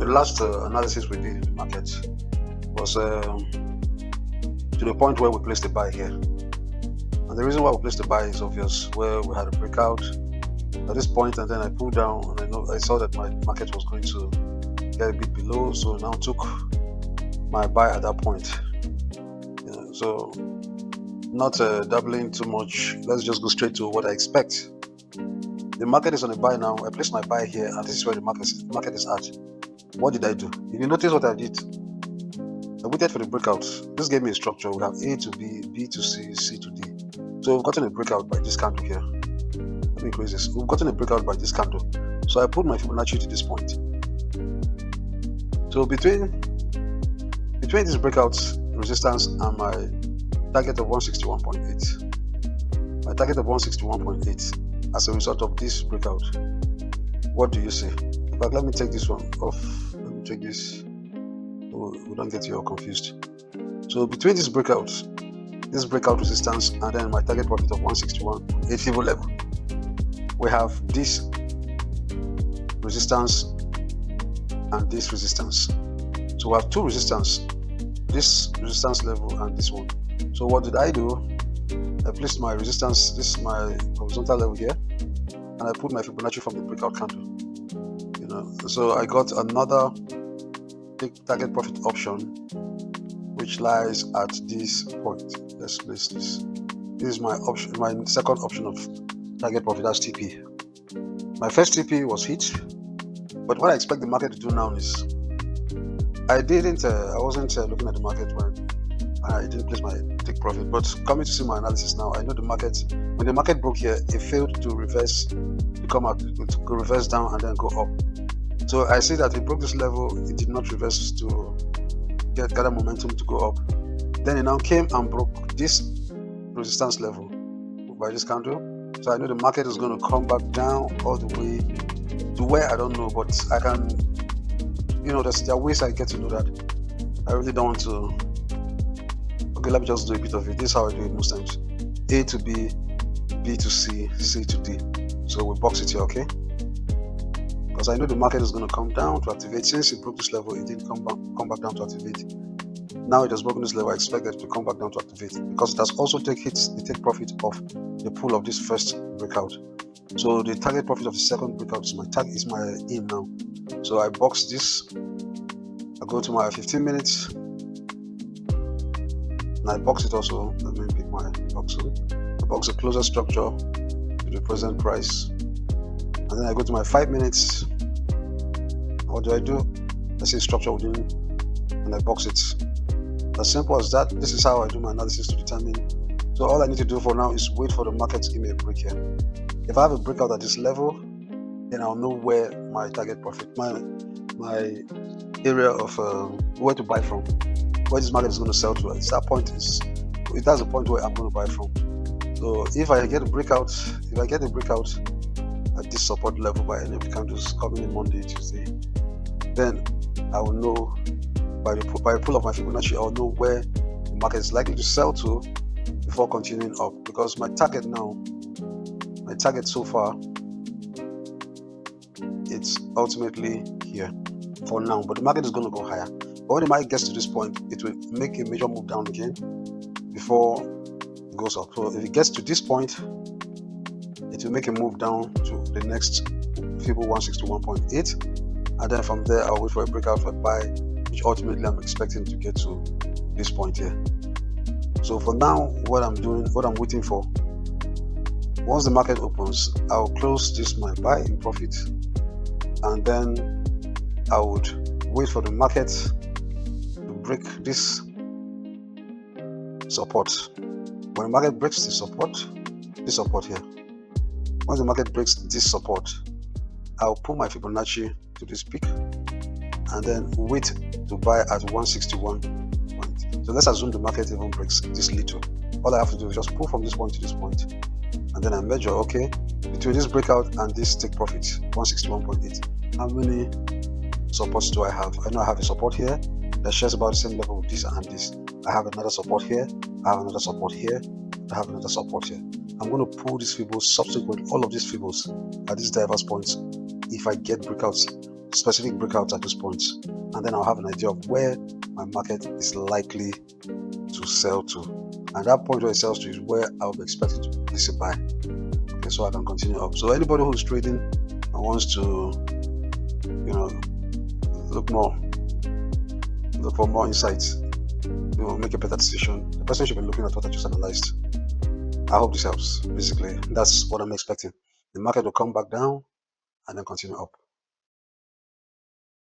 The last analysis we did in the market was to the point where we placed a buy here. And the reason why we placed the buy is obvious, where we had a breakout at this point, and then I pulled down, and I saw that my market was going to get a bit below, so I now took my buy at that point. So not doubling too much. Let's just go straight to what I expect. The market is on a buy now. I placed my buy here, and this is where the market is at. What did I do? If you notice what I did, I waited for the breakout. This gave me a structure. We have A to B, B to C, C to D. So we've gotten a breakout by this candle here. Let me increase this. We've gotten a breakout by this candle. So I put my Fibonacci to this point. So between this breakout resistance and my target of 161.8, my target of 161.8 as a result of this breakout, what do you see? In fact, let me take this one off. Let me take this so we don't get you all confused. So between this breakout resistance and then my target profit of 161.8 Fibo level, we have this resistance and this resistance. So we have two resistance, this resistance level and this one. So what did I do? I placed my resistance, this is my horizontal level here, and I put my Fibonacci from the breakout candle. So I got another target profit option which lies at this point. Let's place this. This is my option, my second option of target profit, that's TP. My first TP was hit, but what I expect the market to do now is I wasn't looking at the market when I didn't place my take profit, but coming to see my analysis now, I know the market, when the market broke here, it failed to reverse, to come out, to go reverse down and then go up. So I see that it broke this level, it did not reverse to gather momentum to go up. Then it now came and broke this resistance level by this candle. So I know the market is going to come back down all the way to where I don't know, but I can, there are ways I get to know that. I really don't want to. Okay, let me just do a bit of it. This is how I do it most times. A to B, B to C, C to D. So we box it here, okay? Because I know the market is going to come down to activate. Since it broke this level, it didn't come back down to activate. Now it has broken this level, I expect it to come back down to activate, because it has also take profit of the pull of this first breakout. So the target profit of the second breakout is my aim now. So I box this. I go to my 15 minutes. And I box it also. Let me pick my box. I box a closer structure to the present price. And then I go to my 5 minutes. What do? I see structure within, and I box it. As simple as that. This is how I do my analysis to determine. So all I need to do for now is wait for the market to give me a break here. If I have a breakout at this level, then I'll know where my target profit, my area of where to buy from, where this market is going to sell to. That's the point where I'm going to buy from. So if I get a breakout at this support level by any of the candles coming in Monday, Tuesday, then I will know by the pull of my Fibonacci, I'll know where the market is likely to sell to before continuing up. Because my target so far, it's ultimately here for now, but the market is going to go higher. But when the market gets to this point, it will make a major move down again before it goes up. So if it gets to this point, it will make a move down to the next Fibo 161.8, and then from there I'll wait for a breakout for buy, which ultimately I'm expecting to get to this point here. So for now, what I'm waiting for, once the market opens, I'll close this my buy in profit, and then I would wait for the market to break this support. When the market breaks this support here, once the market breaks this support, I'll put my Fibonacci to this peak and then wait to buy at 161 point. So let's assume the market even breaks this little. All I have to do is just pull from this point to this point, and then I measure, okay, between this breakout and this take profit 161.8, how many supports do I have? I know I have a support here that shares about the same level with this and this. I have another support here, I have another support here, I have another support here. I'm going to pull these Fibos, subsequent all of these Fibos at these diverse points if I get breakouts specific breakout at those points, and then I'll have an idea of where my market is likely to sell to. And that point where it sells to is where I'll be expecting to place a buy. Okay, so I can continue up. So anybody who's trading and wants to, look for more insights, make a better decision, the person should be looking at what I just analyzed. I hope this helps. Basically, that's what I'm expecting. The market will come back down and then continue up.